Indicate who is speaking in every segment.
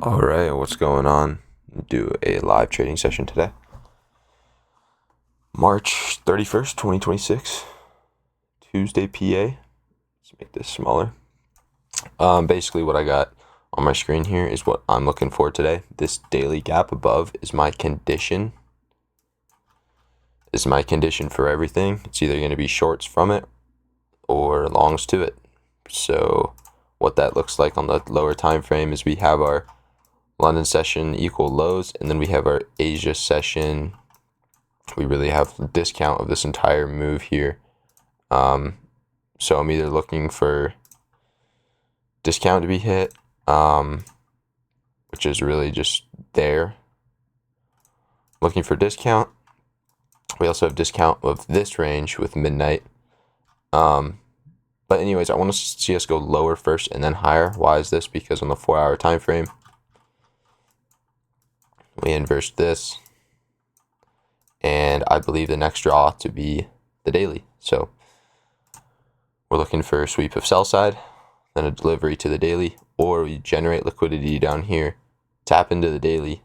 Speaker 1: All right, what's going on? Do a live trading session today. March 31st, 2026, Tuesday, PA. Let's make this smaller. Basically, what I got on my screen here is what I'm looking for today. This daily gap above is my condition. For everything. It's either going to be shorts from it or longs to it. So what that looks like on the lower time frame is we have our London session equal lows, and then we have our Asia session. We really have the discount of this entire move here. So I'm either looking for discount to be hit, which is really just there. Looking for discount. We also have discount of this range with midnight. But anyways, I want to see us go lower first and then higher. Why is this? Because on the 4-hour time frame, we inversed this, and I believe the next draw to be the daily. So we're looking for a sweep of sell side, then a delivery to the daily, or we generate liquidity down here, tap into the daily,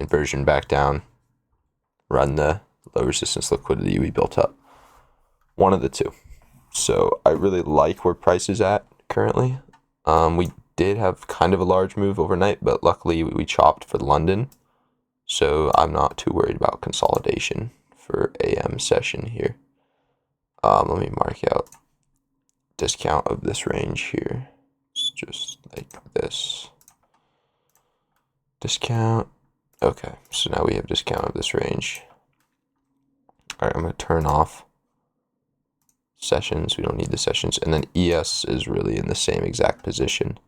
Speaker 1: inversion back down, run the low resistance liquidity we built up. One of the two. So I really like where price is at currently. We did have kind of a large move overnight, but luckily we chopped for London. So I'm not too worried about consolidation for AM session here. Let me mark out discount of this range here. It's just like this. Discount. Okay, so now we have discount of this range. All right, I'm going to turn off sessions. We don't need the sessions. And then ES is really in the same exact position.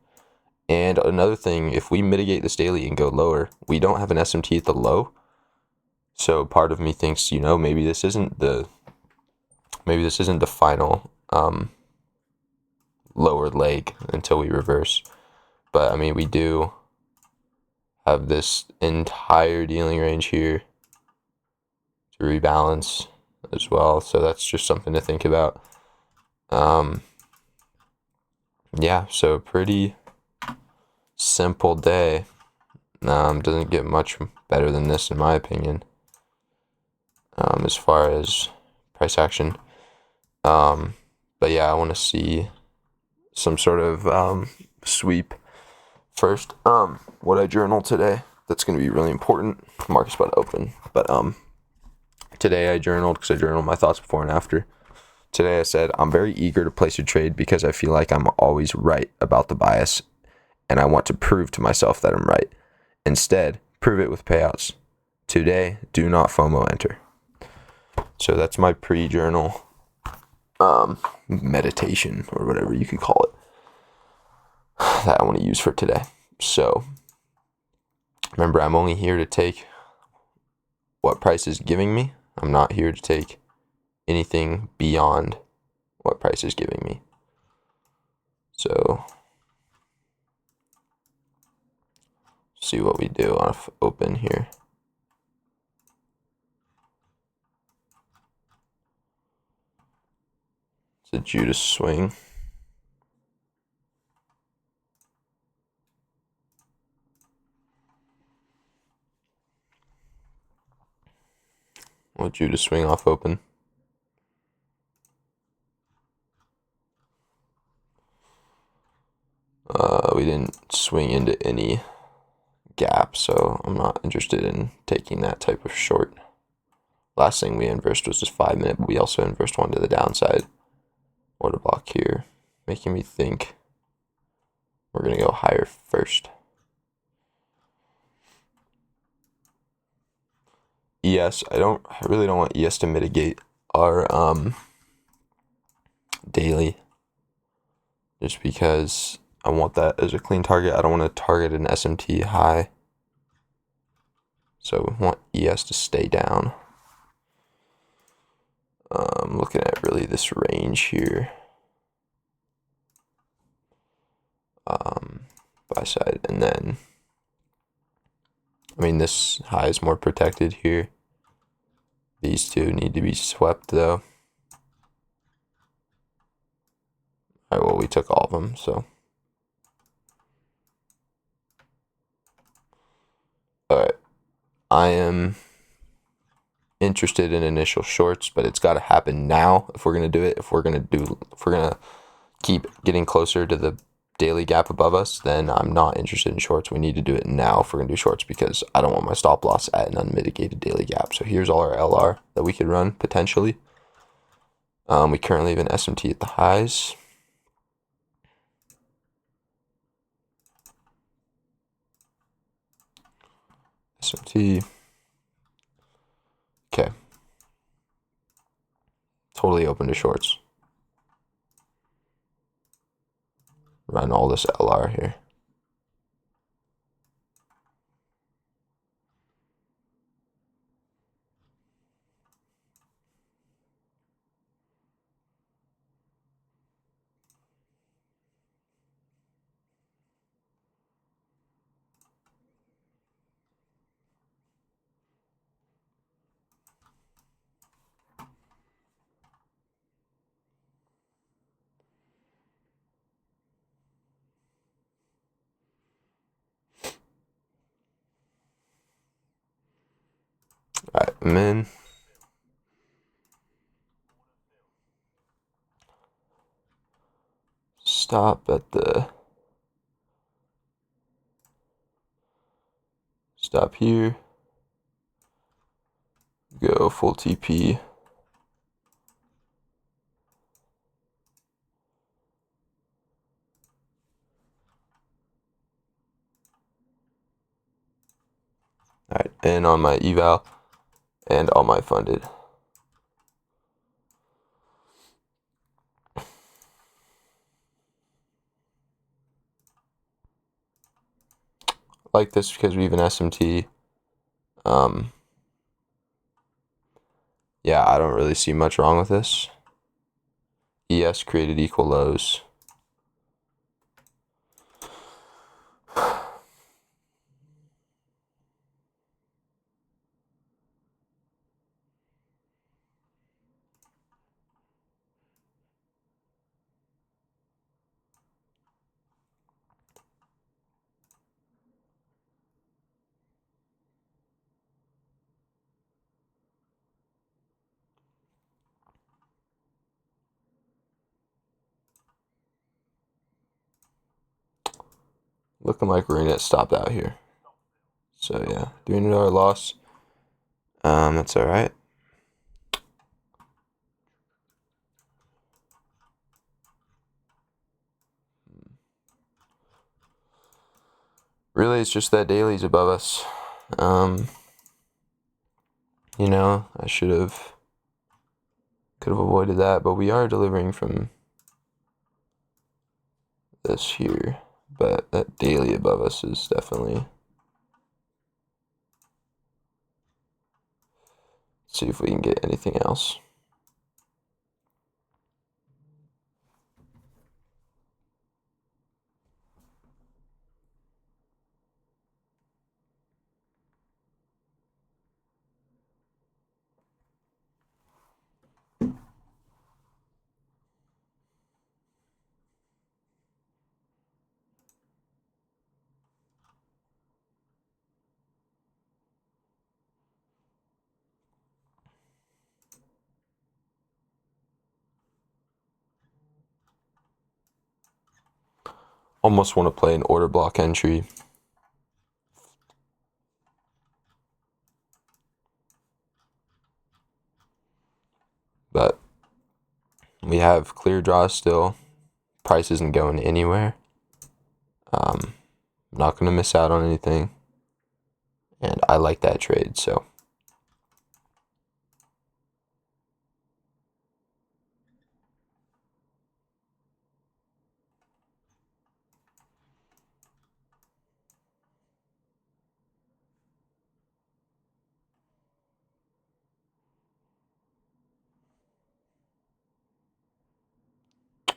Speaker 1: And another thing, if we mitigate this daily and go lower, we don't have an SMT at the low. So part of me thinks, maybe this isn't the final lower leg until we reverse. But I mean, we do have this entire dealing range here to rebalance as well. So that's just something to think about. Yeah, so pretty simple day. Doesn't get much better than this in my opinion. As far as price action. But yeah, I want to see some sort of sweep first. What I journaled today, that's going to be really important. Market's about to open. But today I journaled because I journaled my thoughts before and after. Today I said, I'm very eager to place a trade because I feel like I'm always right about the bias, and I want to prove to myself that I'm right. Instead, prove it with payouts. Today, do not FOMO enter. So that's my pre-journal meditation, or whatever you could call it, that I want to use for today. So remember, I'm only here to take what price is giving me. I'm not here to take anything beyond what price is giving me. So see what we do on open here. It's a Judas swing. We'll Judas swing off open. We didn't swing into any gap, so I'm not interested in taking that type of short. Last thing we inversed was this 5-minute, but we also inversed one to the downside. Order block here, making me think we're going to go higher first. ES, I really don't want ES to mitigate our daily, just because I want that as a clean target. I don't want to target an SMT high. So we want ES to stay down. Looking at really this range here. Buy side, and then, I mean, this high is more protected here. These two need to be swept though. Alright, well, we took all of them, so. I am interested in initial shorts, but it's got to happen now if we're gonna do it. If we're gonna keep getting closer to the daily gap above us, then I'm not interested in shorts. We need to do it now if we're gonna do shorts, because I don't want my stop loss at an unmitigated daily gap. So here's all our LR that we could run potentially. We currently have an SMT at the highs. SMT. Okay. Totally open to shorts. Run all this LR here. All right, I'm in. Stop at the stop here. Go full TP. All right, and on my eval and on my funded. Like this because we have an SMT. Yeah, I don't really see much wrong with this. ES created equal lows. Looking like we're gonna get stopped out here. So yeah, doing another loss. That's all right. Really, it's just that daily's above us. You know, I could have avoided that, but we are delivering from this here. But that daily above us is definitely. Let's see if we can get anything else. Almost want to play an order block entry. But we have clear draws still. Price isn't going anywhere. I'm not going to miss out on anything. And I like that trade, so.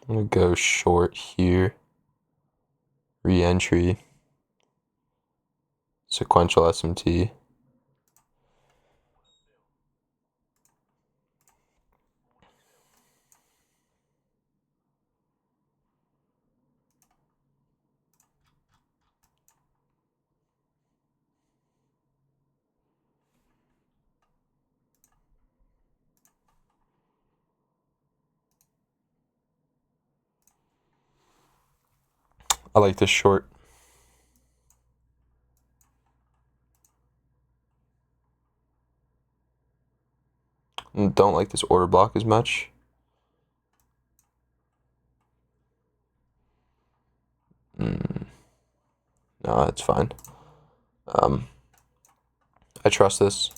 Speaker 1: I'm going to go short here. Re-entry. Sequential SMT. I like this short. Don't like this order block as much. No, that's fine. I trust this.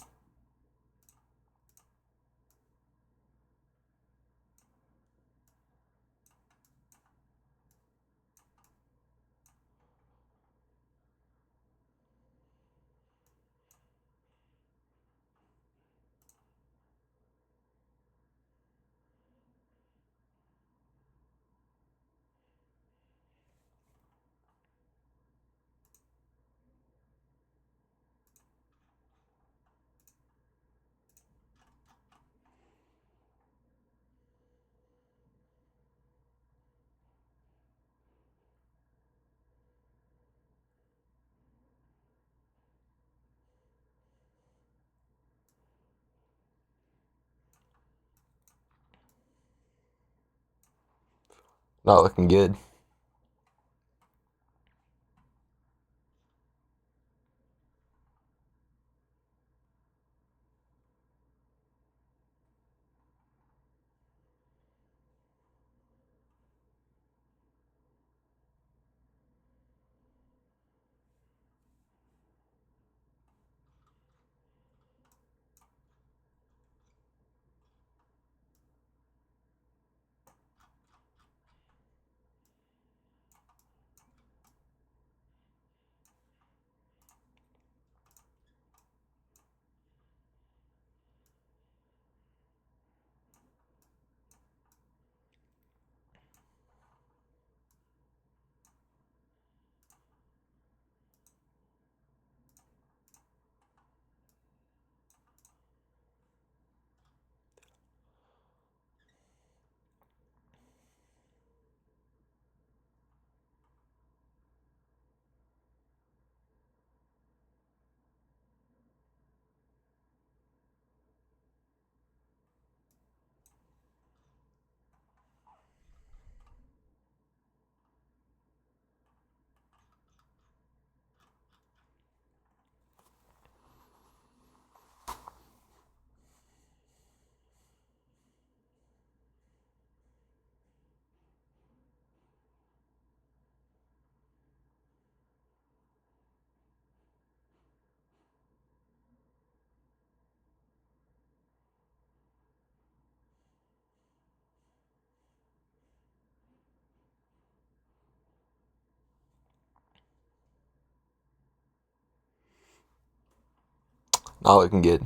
Speaker 1: Not looking good. Not looking good.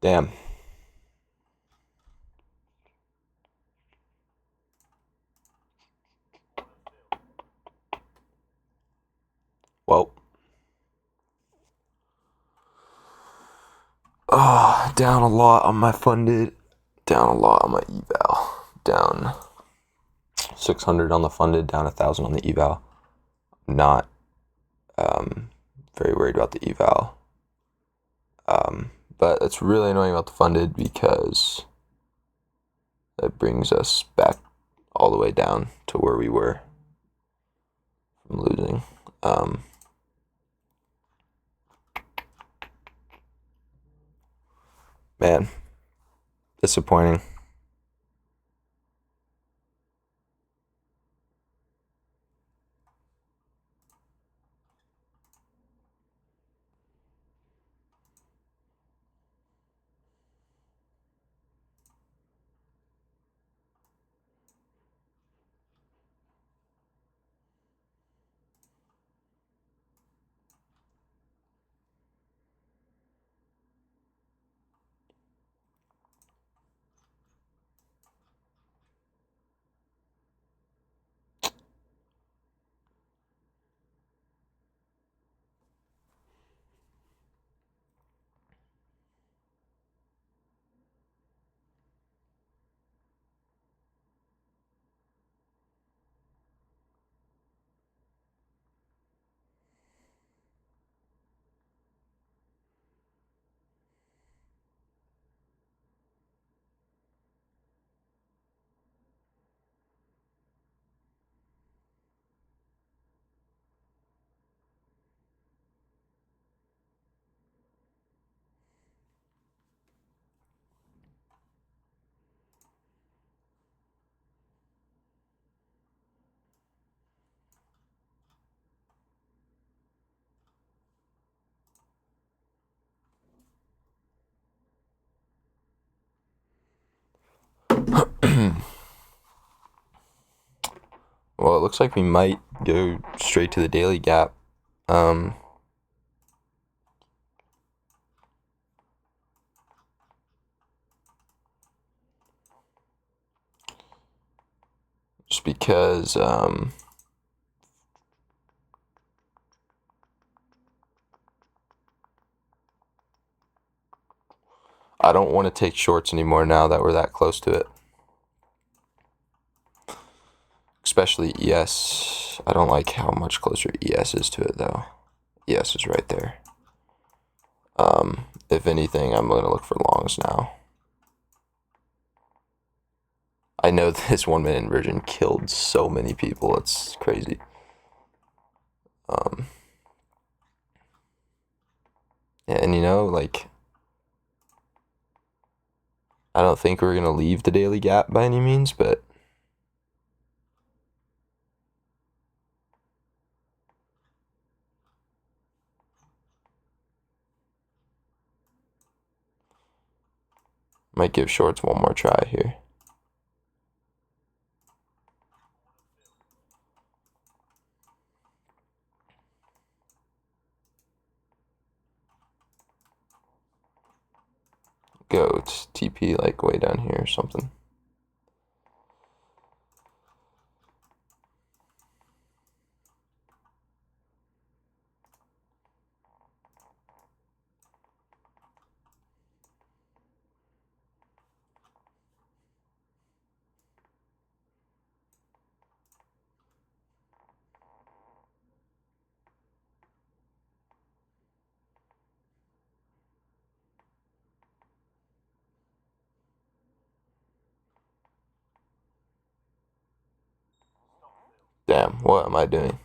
Speaker 1: Damn. Well. Oh, down a lot on my funded. Down a lot on my eval. Down 600 on the funded, down 1,000 on the eval. Not very worried about the eval. But it's really annoying about the funded because it brings us back all the way down to where we were from losing. Man, disappointing. Well, it looks like we might go straight to the daily gap. Um, just because I don't want to take shorts anymore now that we're that close to it. Especially ES. I don't like how much closer ES is to it though. ES is right there. If anything, I'm going to look for longs now. I know this 1 minute inversion killed so many people. It's crazy. And you know, like, I don't think we're going to leave the daily gap by any means, but might give shorts one more try here. Go TP like way down here or something. Damn, what am I doing?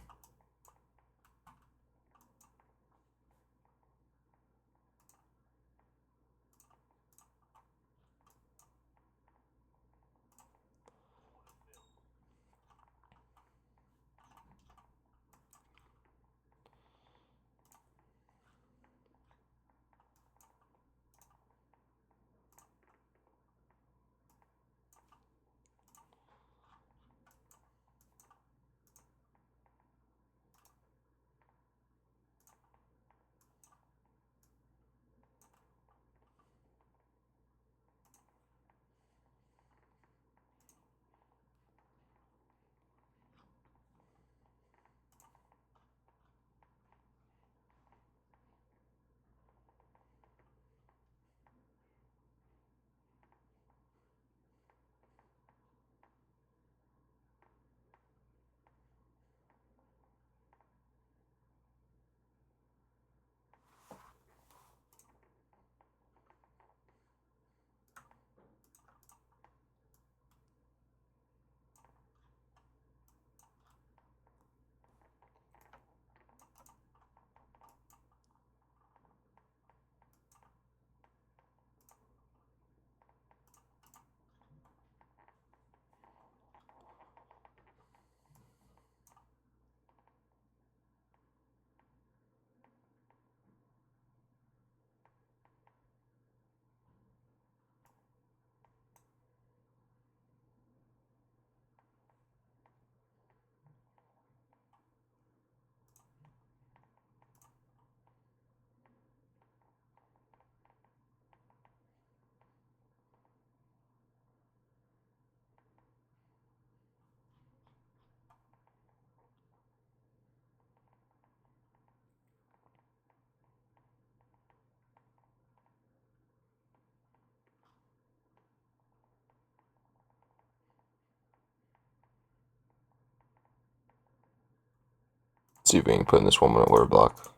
Speaker 1: Let's see if we can put in this 1 minute order block.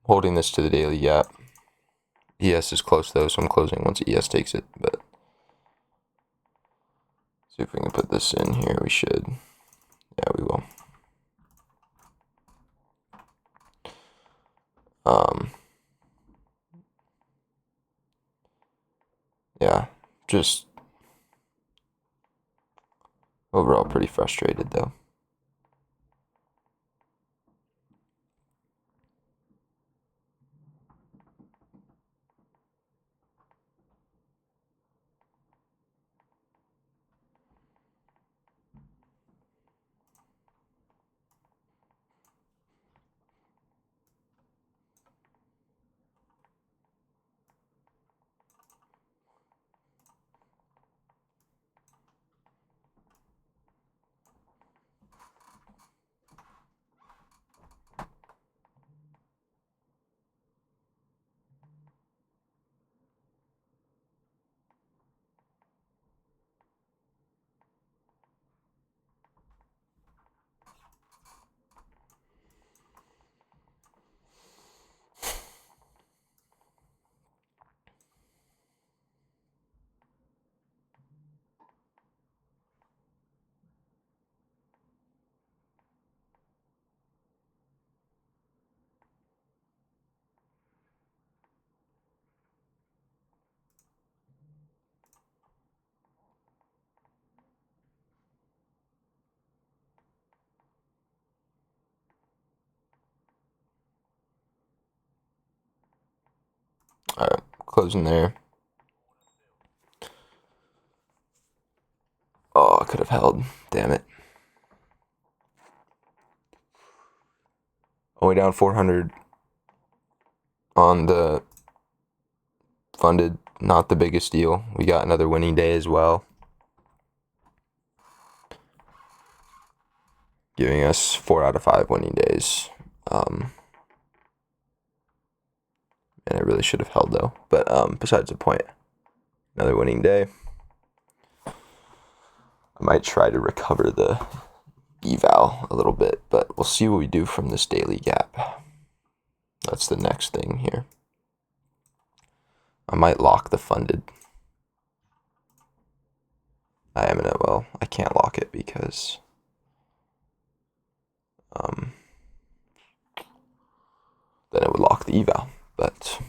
Speaker 1: Holding this to the daily gap. ES is close though, so I'm closing once ES takes it, but see if we can put this in here. We should. Yeah, we will. Yeah, just overall pretty frustrated though. All right, closing there. Oh, I could have held. Damn it. Only down 400 on the funded. Not the biggest deal. We got another winning day as well, giving us 4 out of 5 winning days. And I really should have held though. But besides the point, another winning day. I might try to recover the eval a little bit, but we'll see what we do from this daily gap. That's the next thing here. I might lock the funded. Well, I can't lock it because then it would lock the eval, but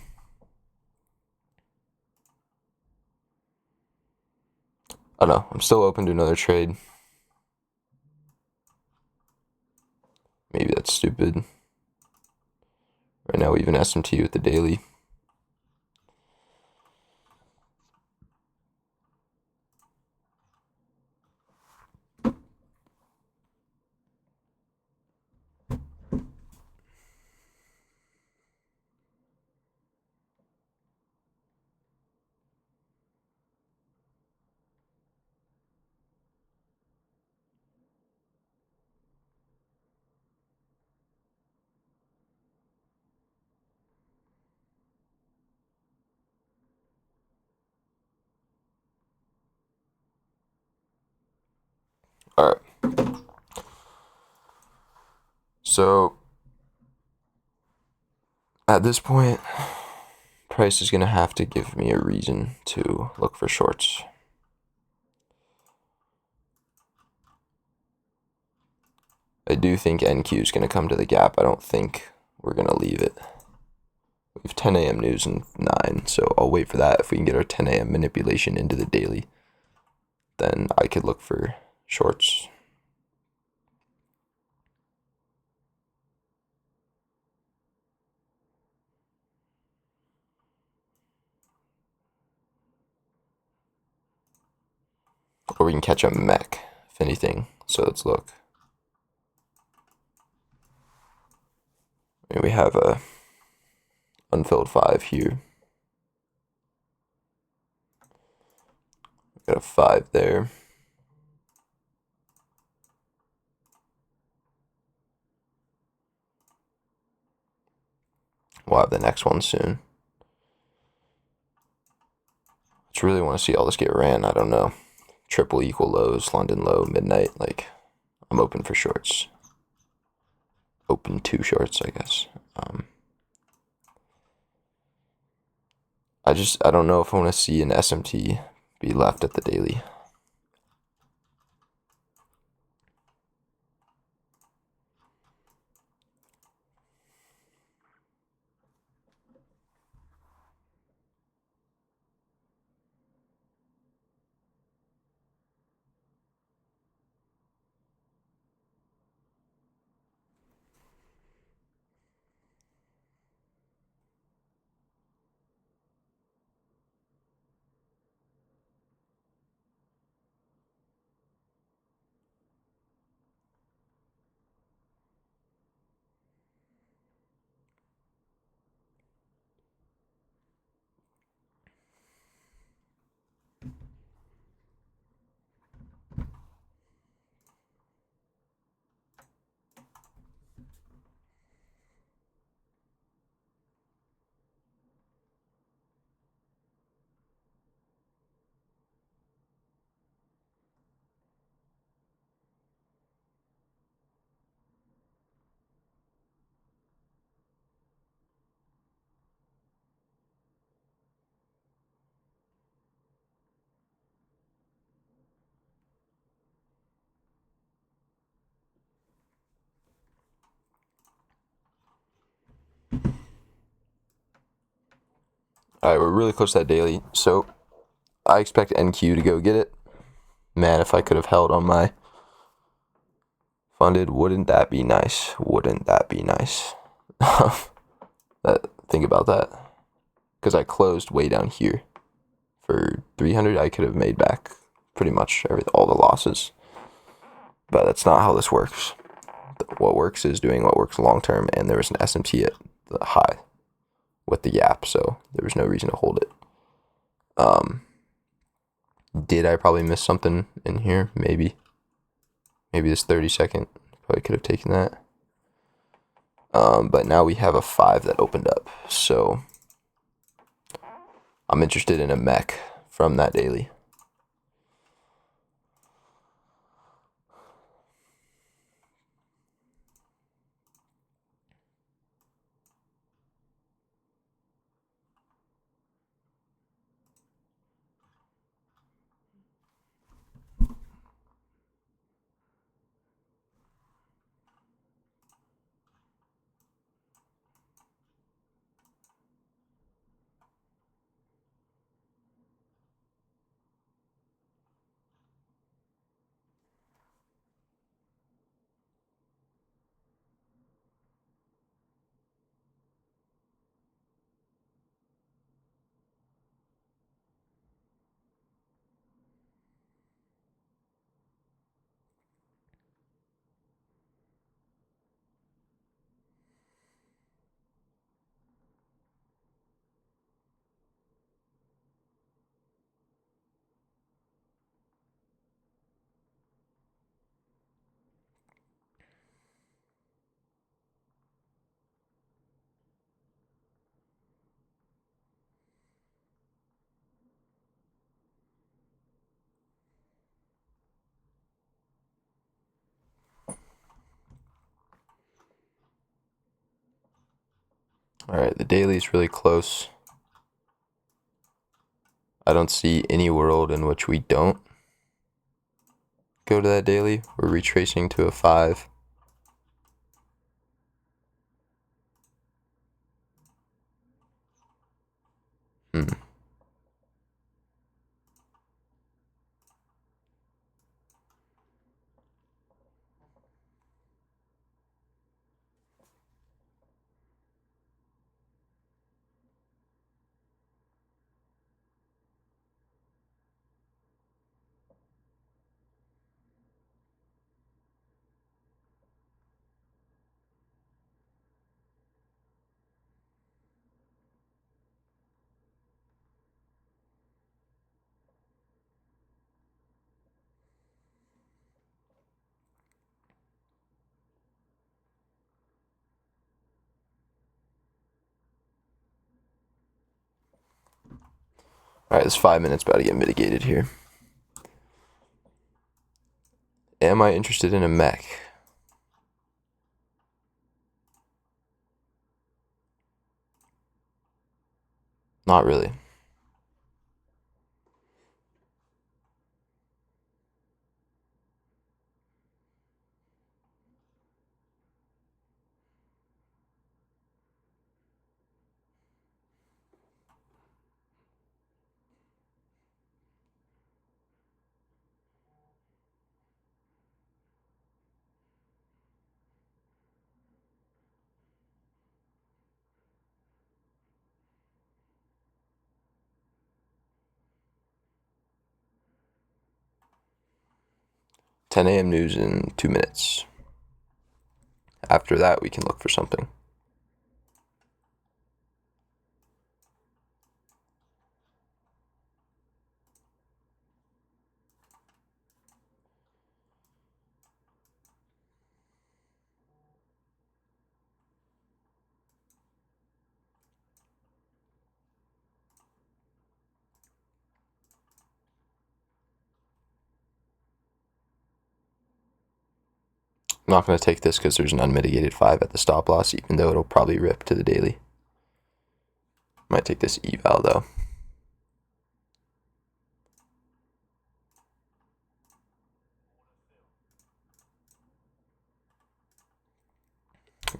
Speaker 1: I don't know. I'm still open to another trade. Maybe that's stupid. Right now we even SMT with the daily. All right. So at this point, price is going to have to give me a reason to look for shorts. I do think NQ is going to come to the gap. I don't think we're going to leave it. We have 10 a.m. news and 9, so I'll wait for that. If we can get our 10 a.m. manipulation into the daily, then I could look for shorts. Or we can catch a mech, if anything. So let's look. We have a unfilled 5 here. Got a 5 there. We'll have the next one soon. Just really want to see all this get ran. I don't know. Triple equal lows, London low, midnight. Like, I'm open for shorts. Open 2 shorts, I guess. I don't know if I want to see an SMT be left at the daily. Alright, we're really close to that daily. So, I expect NQ to go get it. Man, if I could have held on my funded, wouldn't that be nice? Wouldn't that be nice? Think about that. because I closed way down here. For 300, I could have made back pretty much all the losses. But that's not how this works. What works is doing what works long term, and there was an SMT at the high with the gap, so there was no reason to hold it. Did I probably miss something in here? Maybe this 30-second, probably could have taken that. But now we have a 5 that opened up, so I'm interested in a mech from that daily. Alright, the daily is really close. I don't see any world in which we don't go to that daily. We're retracing to a 5. Alright, this 5 minutes about to get mitigated here. Am I interested in a mech? Not really. $10 a.m. news in 2 minutes. After that, we can look for something. I'm not going to take this because there's an unmitigated 5 at the stop loss, even though it'll probably rip to the daily. Might take this eval though.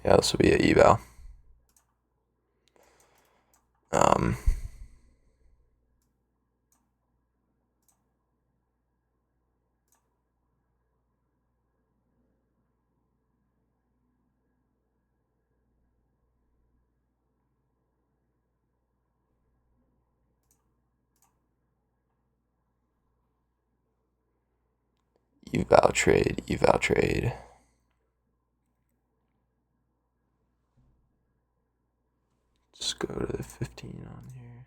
Speaker 1: Yeah, this will be an eval. Eval trade, eval trade. Let's go to the 15 on here.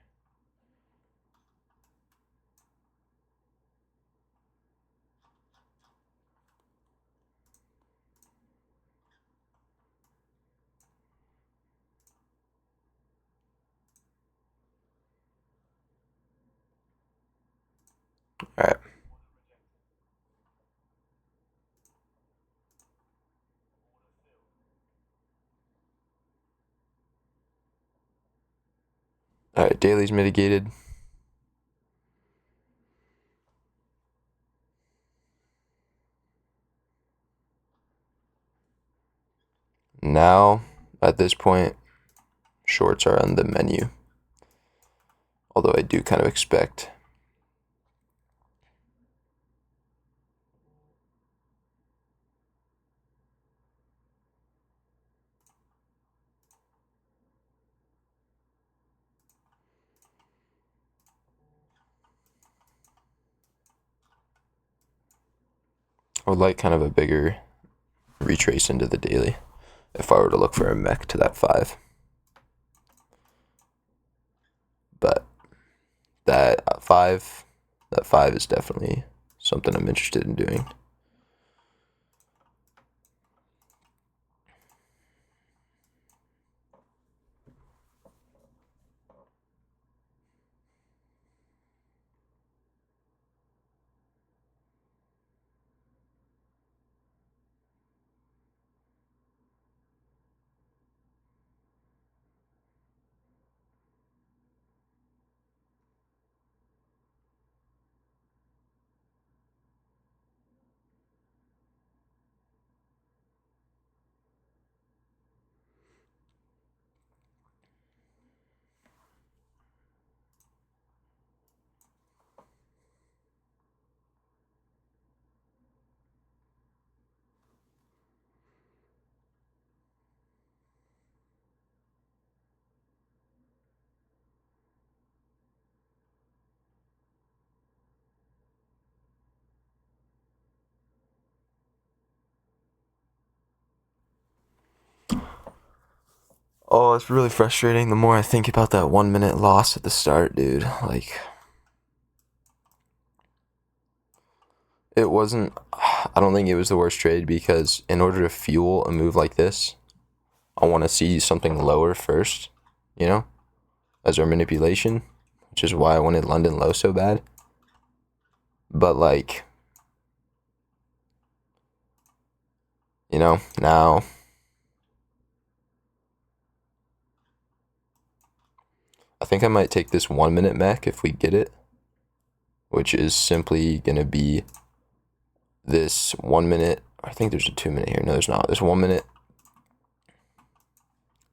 Speaker 1: All right. All right, daily's mitigated. Now, at this point, shorts are on the menu. Although I do kind of expect I would like kind of a bigger retrace into the daily if I were to look for a mech to that 5. But that 5 is definitely something I'm interested in doing. Oh, it's really frustrating the more I think about that 1 minute loss at the start, dude. Like, it wasn't, I don't think it was the worst trade because in order to fuel a move like this, I want to see something lower first, you know, as our manipulation, which is why I wanted London low so bad. But, like, you know, now I think I might take this 1 minute mech if we get it, which is simply going to be this 1 minute. I think there's a 2 minute here. No, there's not. There's 1 minute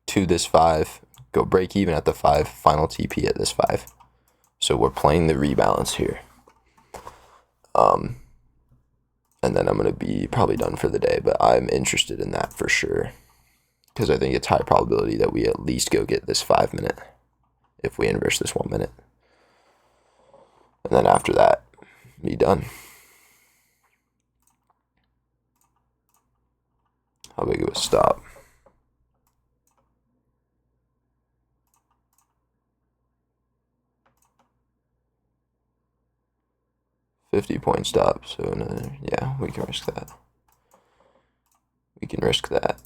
Speaker 1: to this 5, go break even at the 5, final TP at this 5. So we're playing the rebalance here. And then I'm going to be probably done for the day, but I'm interested in that for sure. Because I think it's high probability that we at least go get this 5 minute if we inverse this 1 minute. And then after that, be done. How big of a stop? $50-point stop. So another, yeah, we can risk that. We can risk that.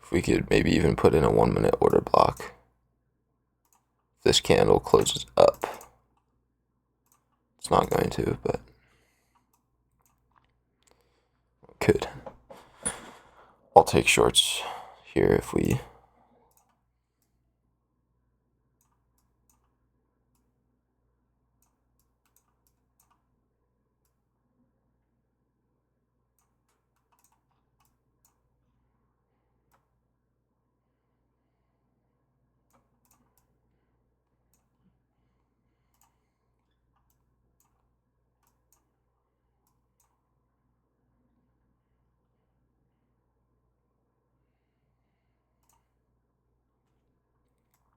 Speaker 1: If we could maybe even put in a 1 minute order block. This candle closes up. It's not going to, but it could. I'll take shorts here if we.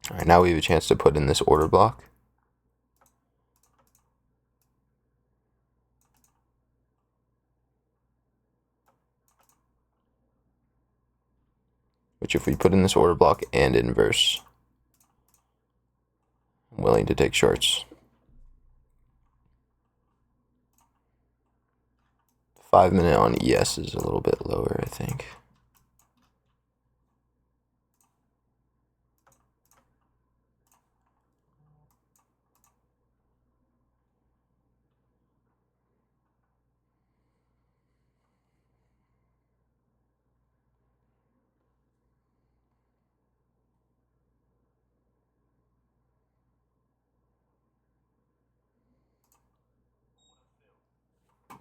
Speaker 1: All right, now we have a chance to put in this order block. Which if we put in this order block and inverse, I'm willing to take shorts. 5 minute on ES is a little bit lower, I think.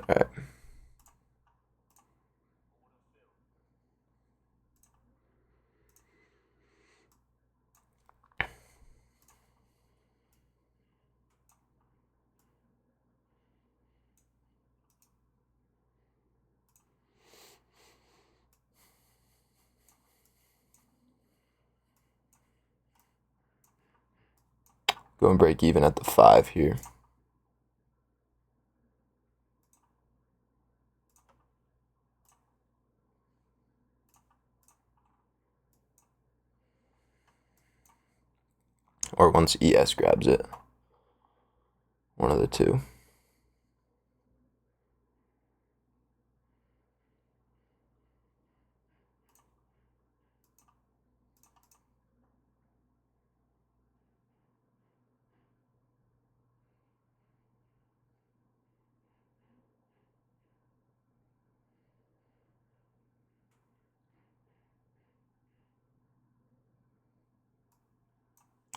Speaker 1: All right. Go and break even at the 5 here. Or once ES grabs it. One of the two.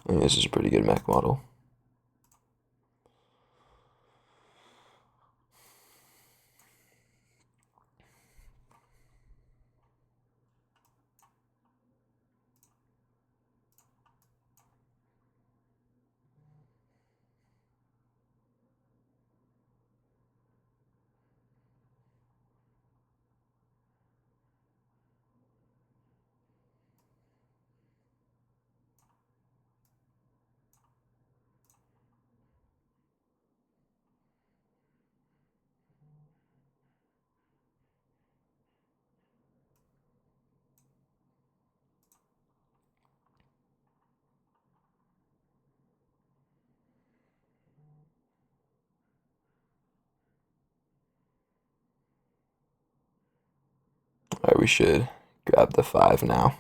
Speaker 1: I think this is a pretty good Mac model. All right, we should grab the 5 now.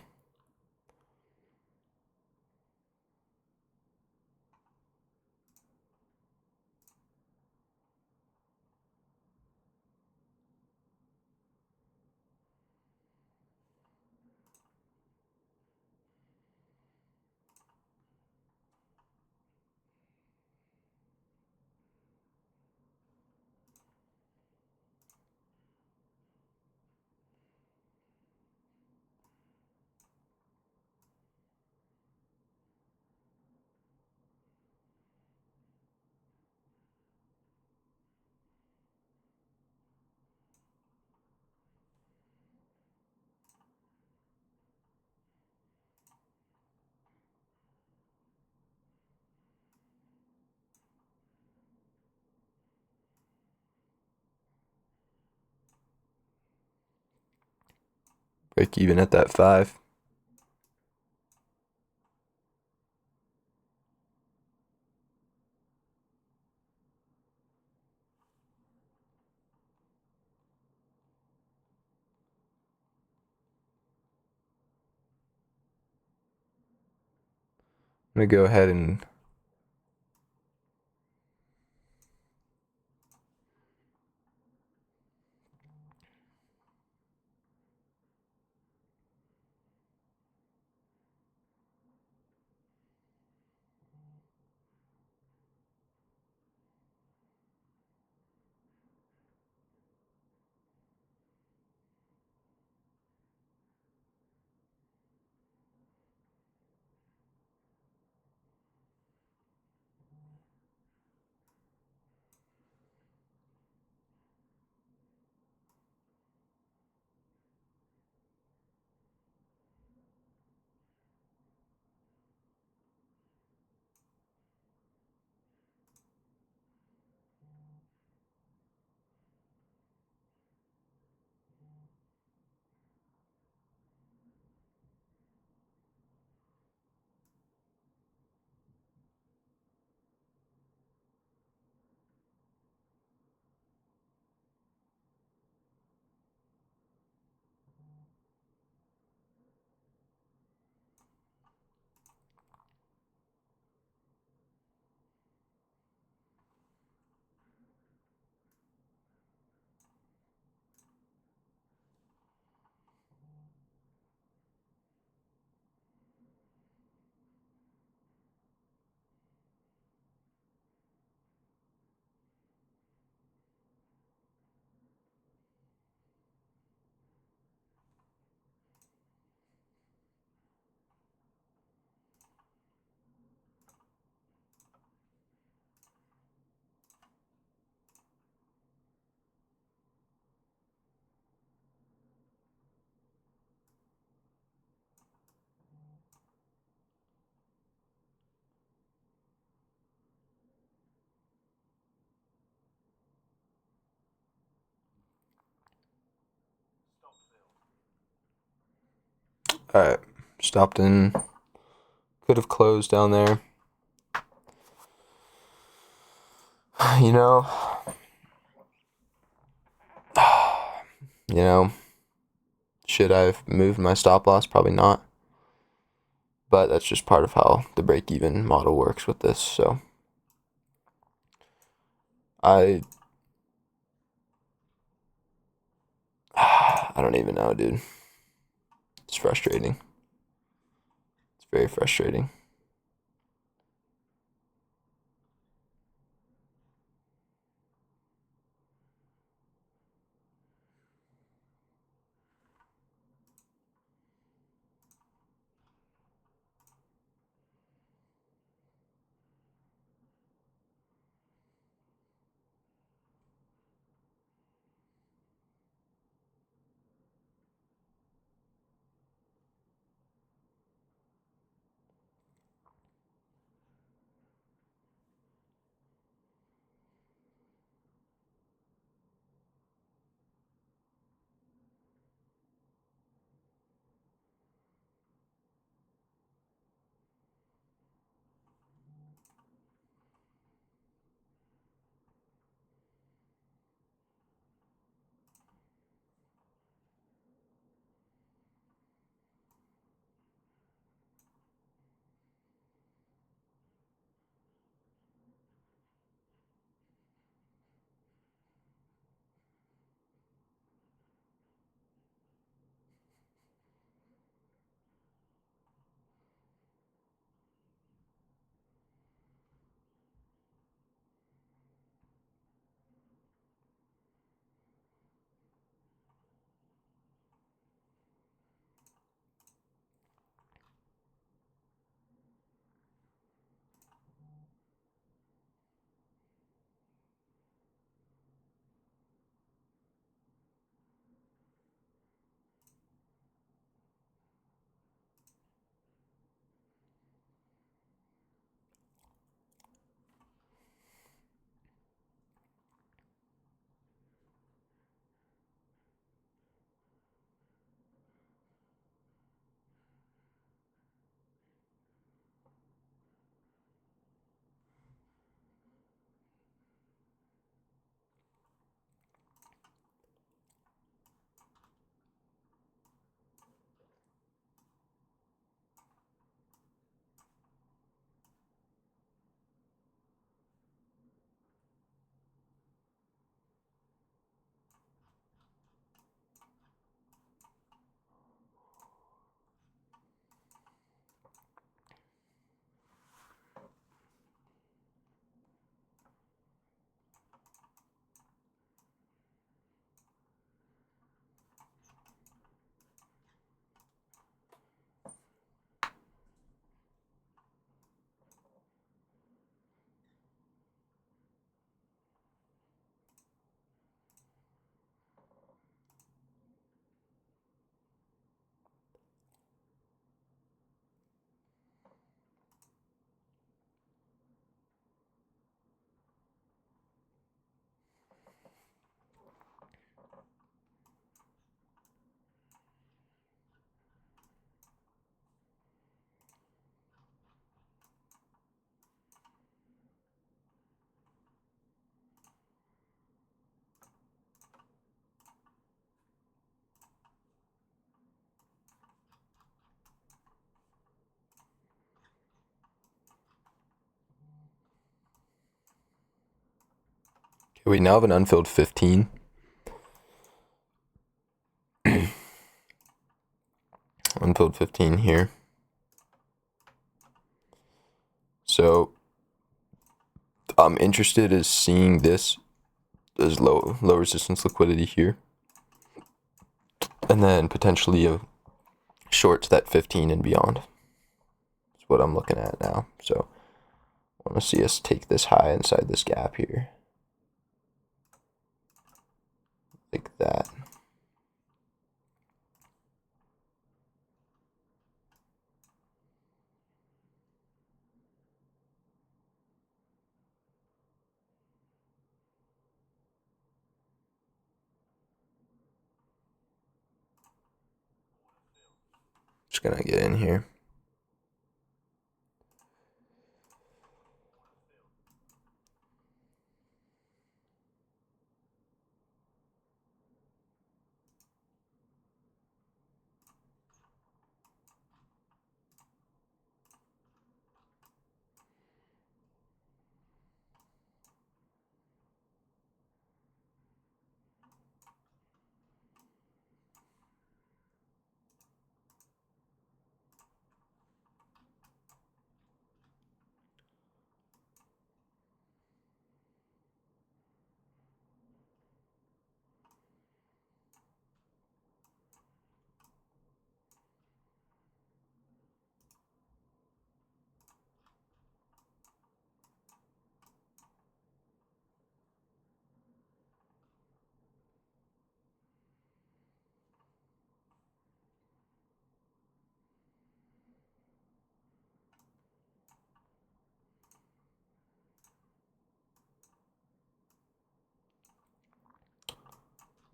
Speaker 1: Break even at that 5. I'm going to go ahead and Alright, stopped in. Could have closed down there. You know, you know, should I have moved my stop loss? Probably not. But that's just part of how the break-even model works with this. So I don't even know, dude. It's frustrating. It's very frustrating. Okay, we now have an unfilled 15. Unfilled 15 here. So I'm interested in seeing this as low resistance liquidity here, and then potentially a short to that 15 and beyond. That's what I'm looking at now. So I want to see us take this high inside this gap here, like that. Just gonna get in here.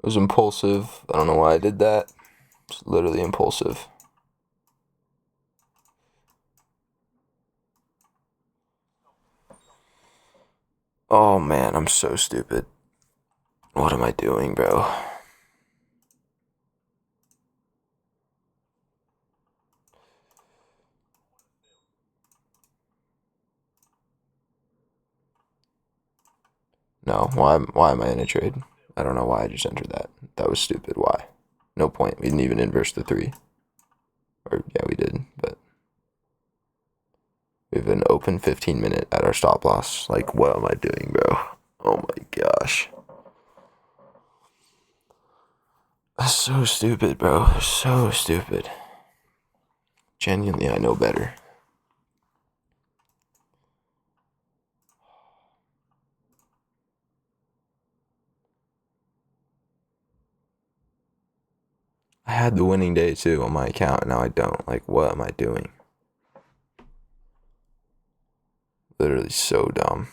Speaker 1: It was impulsive. I don't know why I did that. It's literally impulsive. Oh man, I'm so stupid. What am I doing, bro? No, why am I in a trade? I don't know why I just entered that. That was stupid. Why? No point. We didn't even inverse the 3. Or yeah, we did, but we have an open 15-minute at our stop loss. Like, what am I doing, bro? Oh my gosh. That's so stupid, bro. So stupid. Genuinely, I know better. I had the winning day too on my account, and now I don't. Like, what am I doing? Literally so dumb.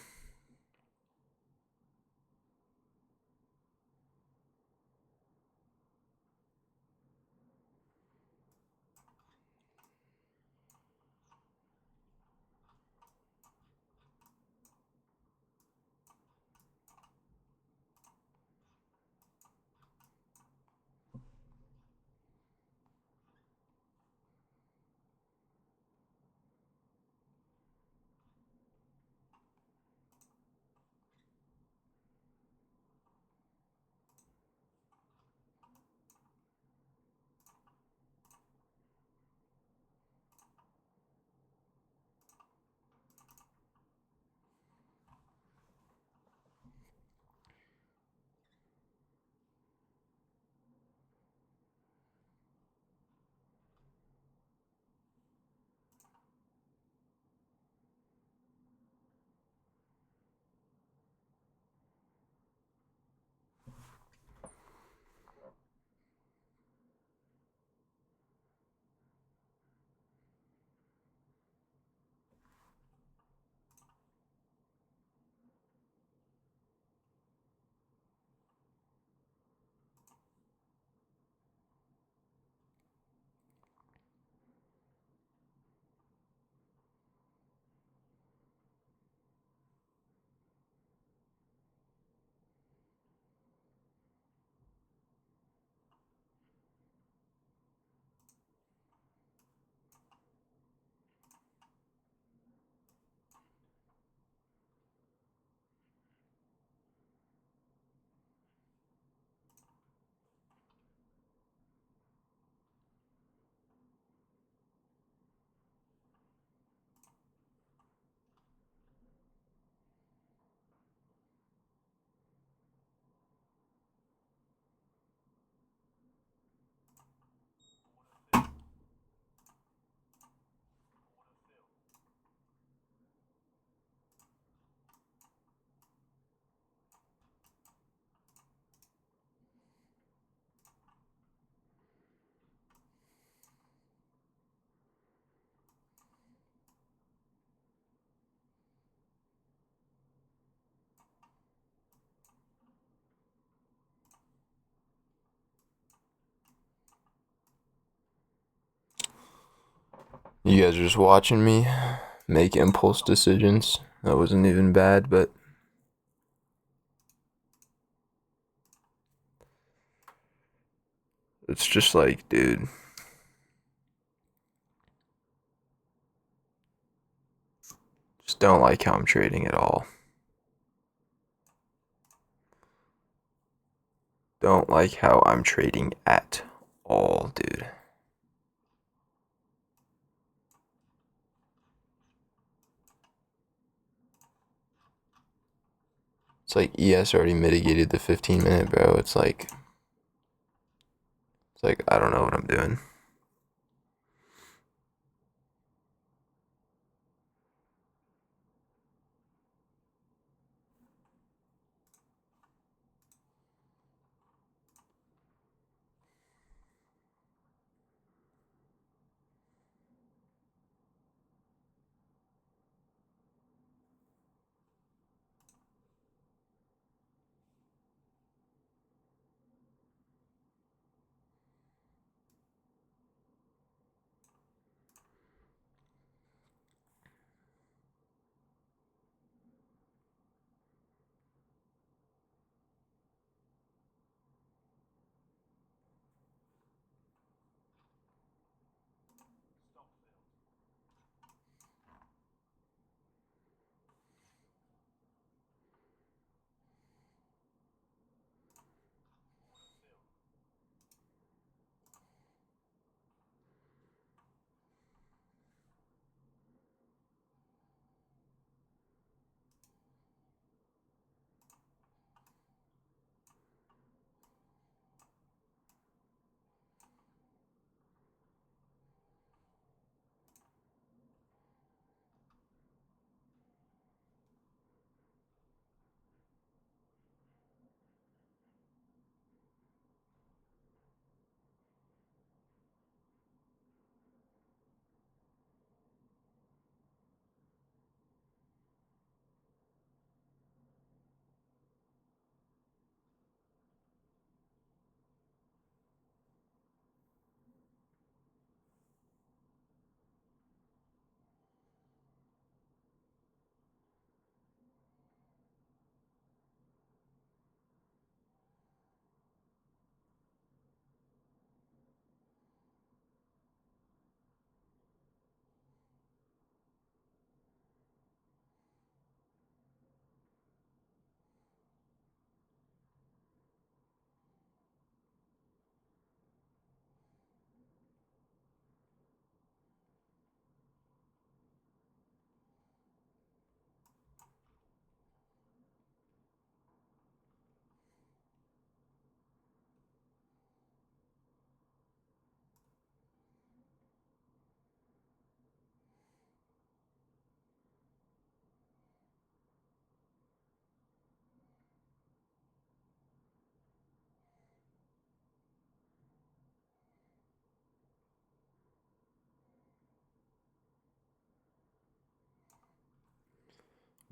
Speaker 1: You guys are just watching me make impulse decisions. That wasn't even bad, but it's just like, dude. Just don't like how I'm trading at all. Don't like how I'm trading at all, dude. It's like ES already mitigated the 15-minute, bro. It's like I don't know what I'm doing.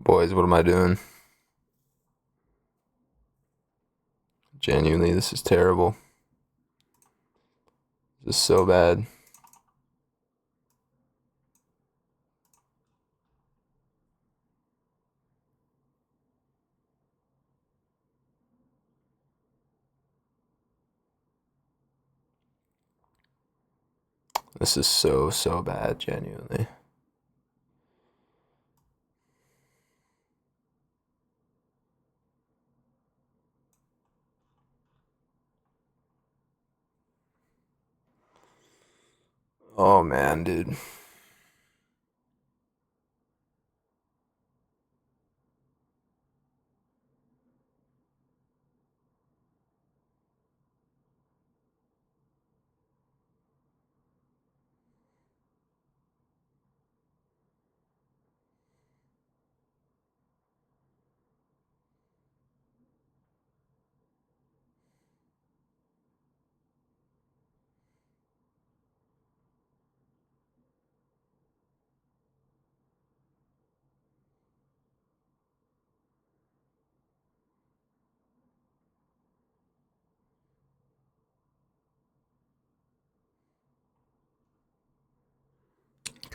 Speaker 1: Boys, what am I doing? Genuinely, this is terrible. This is so bad. This is so bad, genuinely. Oh man, dude.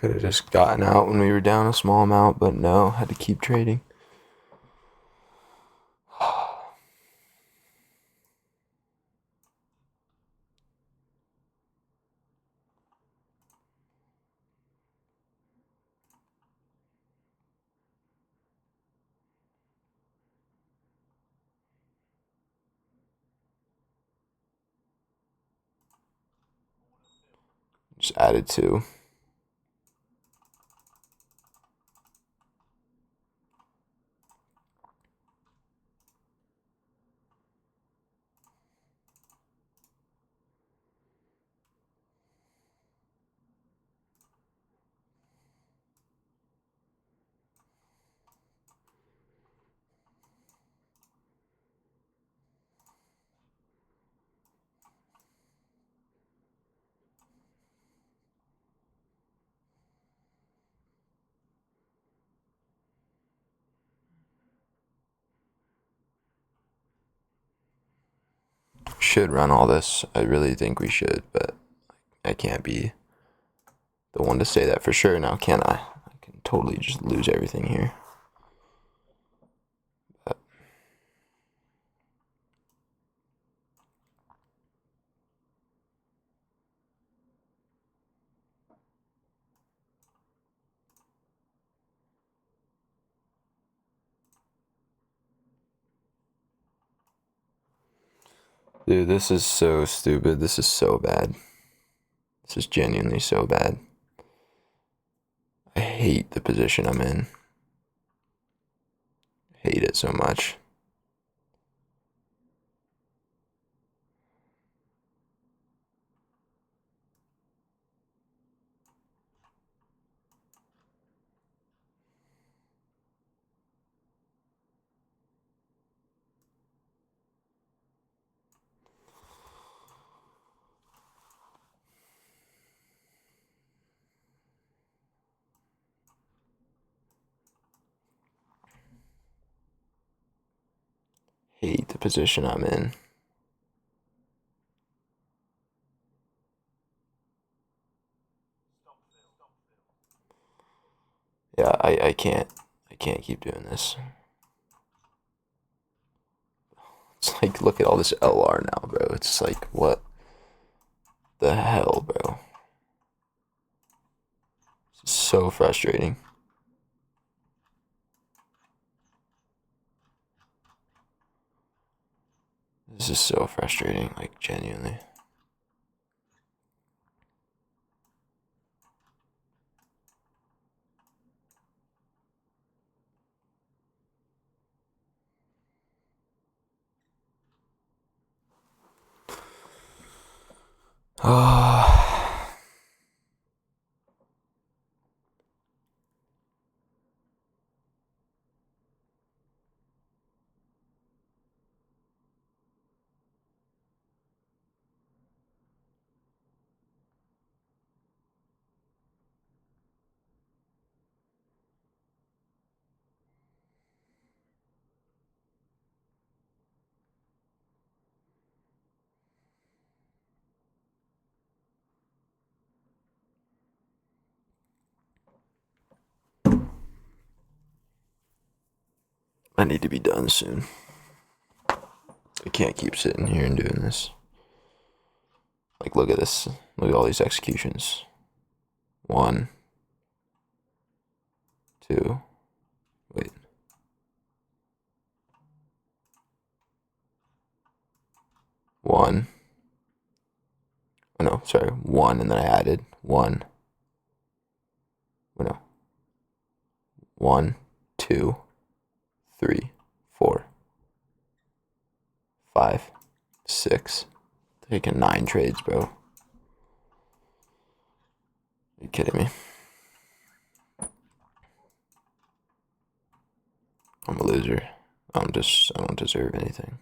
Speaker 1: Could have just gotten out when we were down a small amount, but no, had to keep trading. Just added 2. Should run all this. I really think we should, but I can't be the one to say that for sure now, can I? I can totally just lose everything here. But dude, this is so stupid. This is so bad. This is genuinely so bad. I hate the position I'm in. Hate it so much. Hate the position I'm in. Yeah, I can't keep doing this. It's like, look at all this LR now, bro. It's like, what the hell, bro? This is so frustrating. This is so frustrating, like, genuinely. Oh. I need to be done soon. I can't keep sitting here and doing this. Like, look at this. Look at all these executions. 1, 2, wait. 1. Oh no, sorry. 1, and then I added 1. Oh no. 1, 2, 3, 4, 5, 6. Taking 9 trades, bro. Are you kidding me? I'm a loser. I don't deserve anything.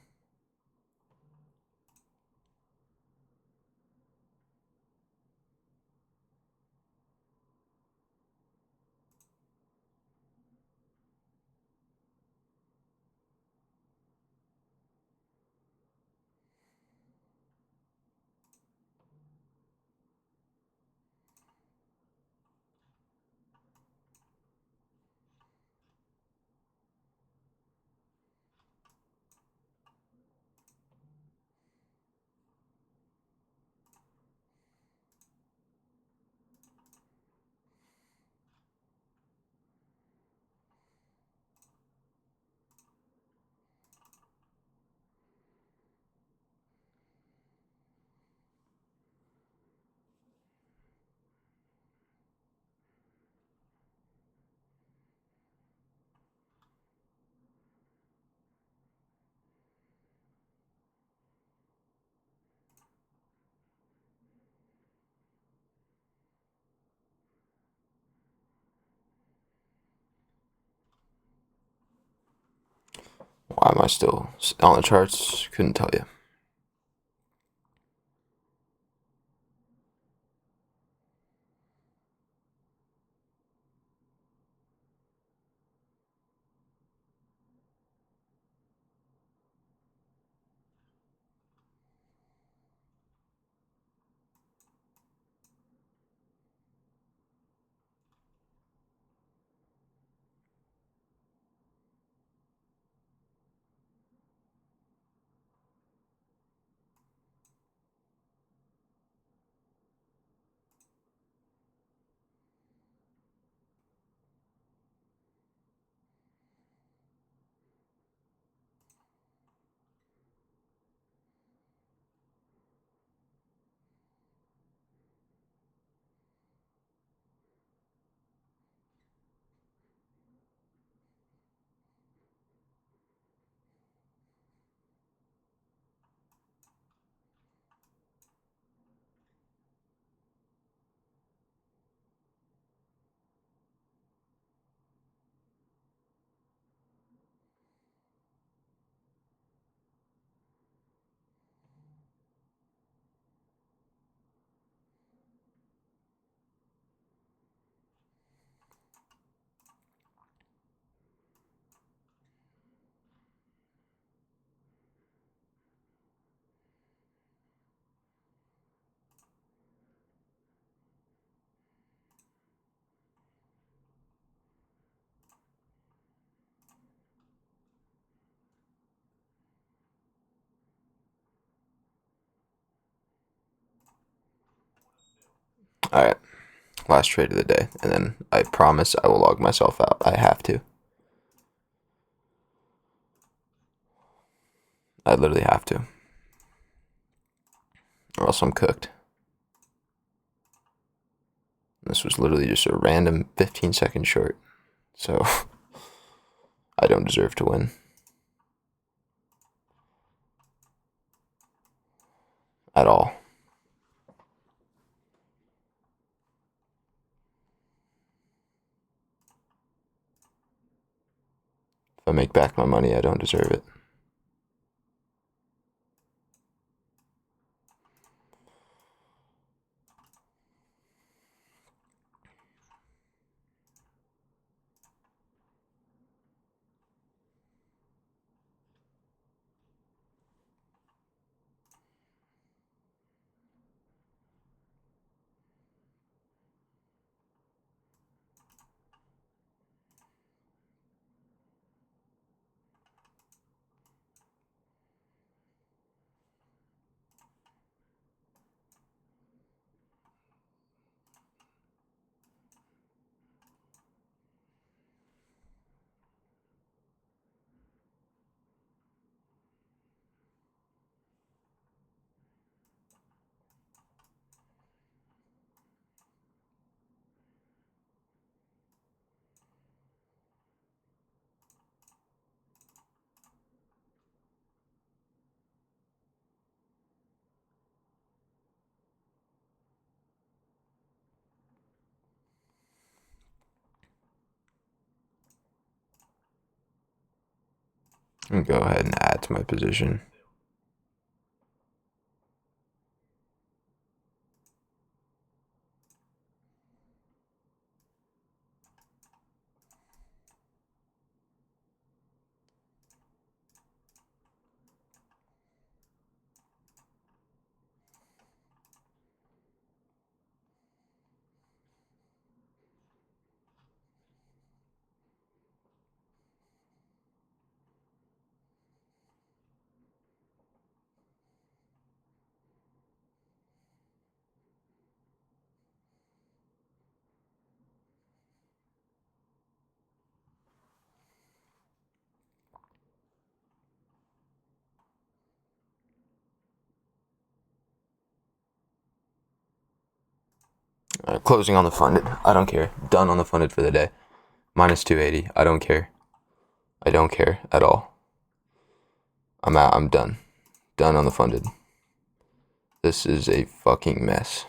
Speaker 1: Why am I still on the charts? Couldn't tell you. All right, last trade of the day, and then I promise I will log myself out. I have to. I literally have to, or else I'm cooked. This was literally just a random 15-second short, so I don't deserve to win at all. If I make back my money, I don't deserve it. And go ahead and add to my position. Closing on the funded. I don't care. Done on the funded for the day. Minus 280. I don't care. I don't care at all. I'm out. I'm done. Done on the funded. This is a fucking mess.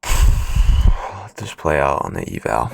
Speaker 1: Let this play out on the eval.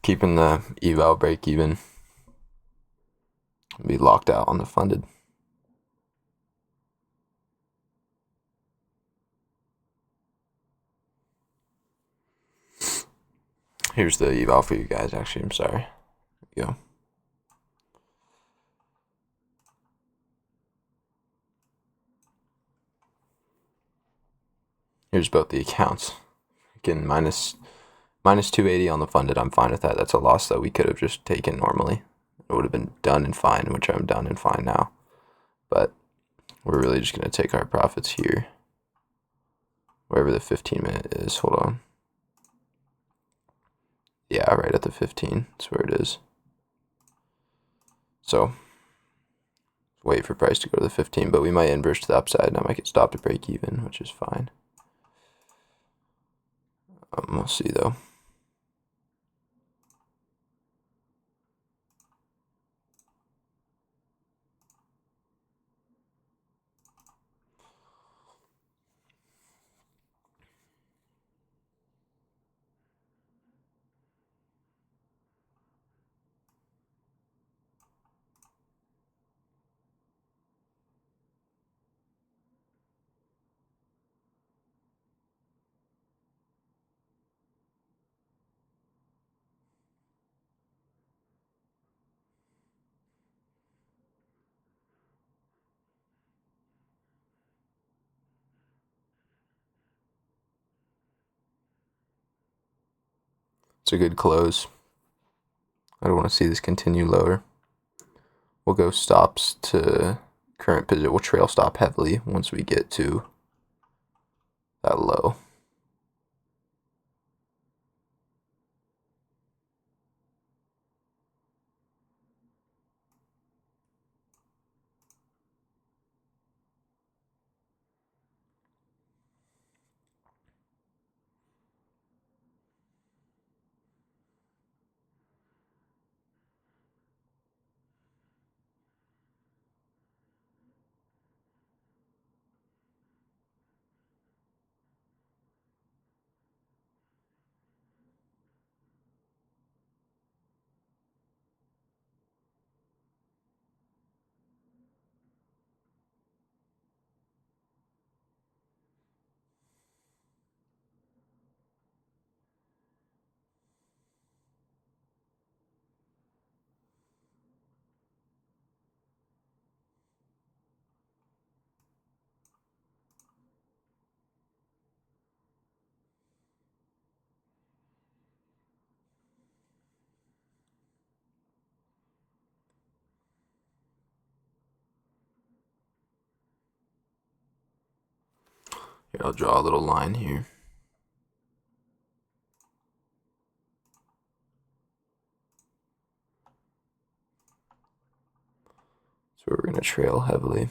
Speaker 1: keeping the eval break even. Be locked out on the funded. Here's the eval for you guys, actually. I'm sorry. There you go. Here's both the accounts. Again, minus 280 on the funded. I'm fine with that. That's a loss that we could have just taken normally. It would have been done and fine, which I'm done and fine now. But we're really just going to take our profits here. Wherever the 15-minute is. Hold on. Yeah, right at the 15. That's where it is. So, wait for price to go to the 15, but we might inverse to the upside, and I might get stopped at break even, which is fine. We'll see, though. It's a good close. I don't want to see this continue lower. We'll go stops to current position. We'll trail stop heavily once we get to that low. Here, I'll draw a little line here. So we're going to trail heavily.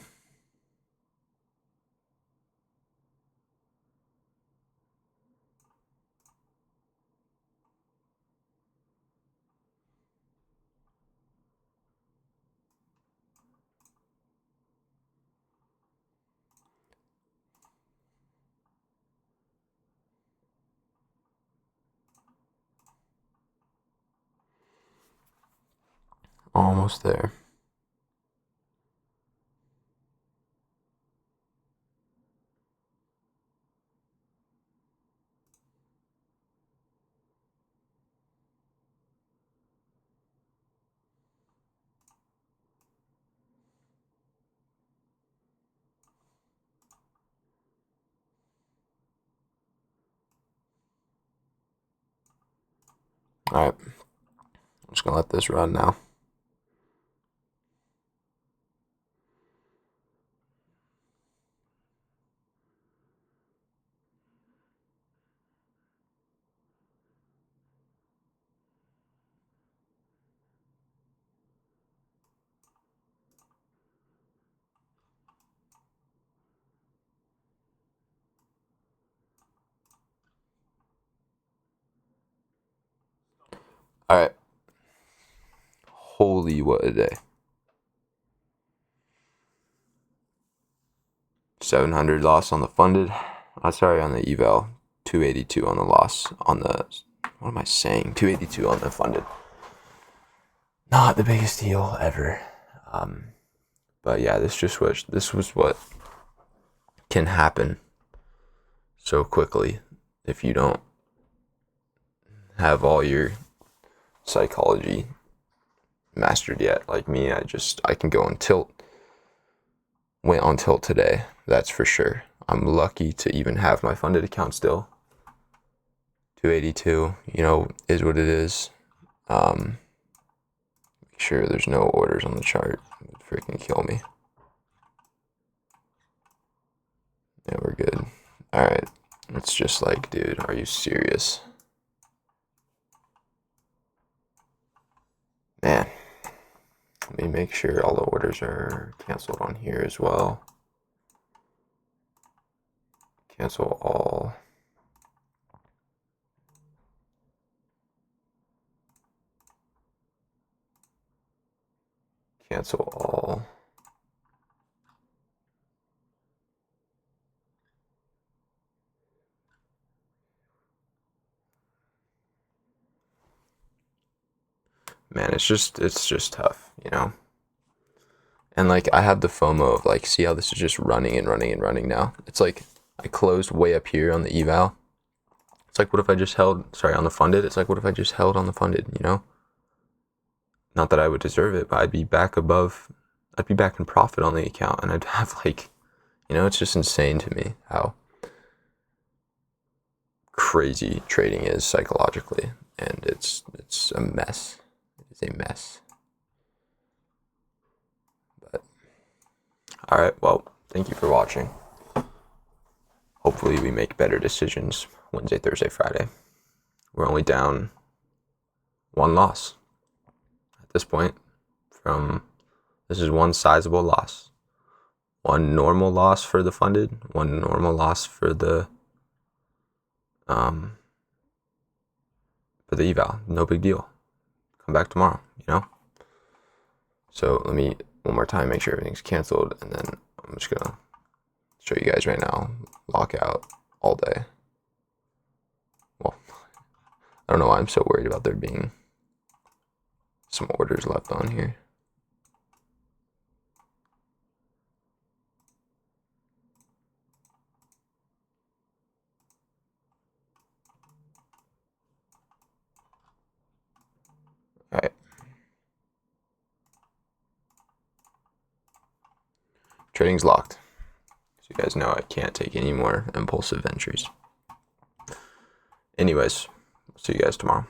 Speaker 1: Almost there. Alright. I'm just going to let this run now. Alright. Holy, what a day. 700 loss on the funded. Sorry, on the eval. 282 on the loss on the What am I saying? 282 on the funded. Not the biggest deal ever. But yeah, this was what can happen so quickly if you don't have all your psychology mastered yet. Like me, I can go on tilt. Went on tilt today, that's for sure. I'm lucky to even have my funded account still. 282, is what it is. Make sure there's no orders on the chart. It would freaking kill me. Yeah, we're good. Alright. It's just like, dude, are you serious? Man. Let me make sure all the orders are canceled on here as well. Cancel all. Cancel all. Man, it's just tough, And like I have the FOMO of like, see how this is just running and running and running now. It's like I closed way up here on the eval. It's like, what if I just held, on the funded? It's like, what if I just held on the funded, Not that I would deserve it, but I'd be back in profit on the account, and I'd have like, it's just insane to me how crazy trading is psychologically, and it's a mess. It's a mess. But all right, well, thank you for watching. Hopefully we make better decisions Wednesday, Thursday, Friday. We're only down one loss at this point. This is one sizable loss. One normal loss for the funded, one normal loss for the eval. No big deal. Come back tomorrow, So let me one more time make sure everything's canceled, and then I'm just gonna show you guys right now. Lockout all day. Well, I don't know why I'm so worried about there being some orders left on here. All right. Trading's locked. So you guys know I can't take any more impulsive entries. Anyways, see you guys tomorrow.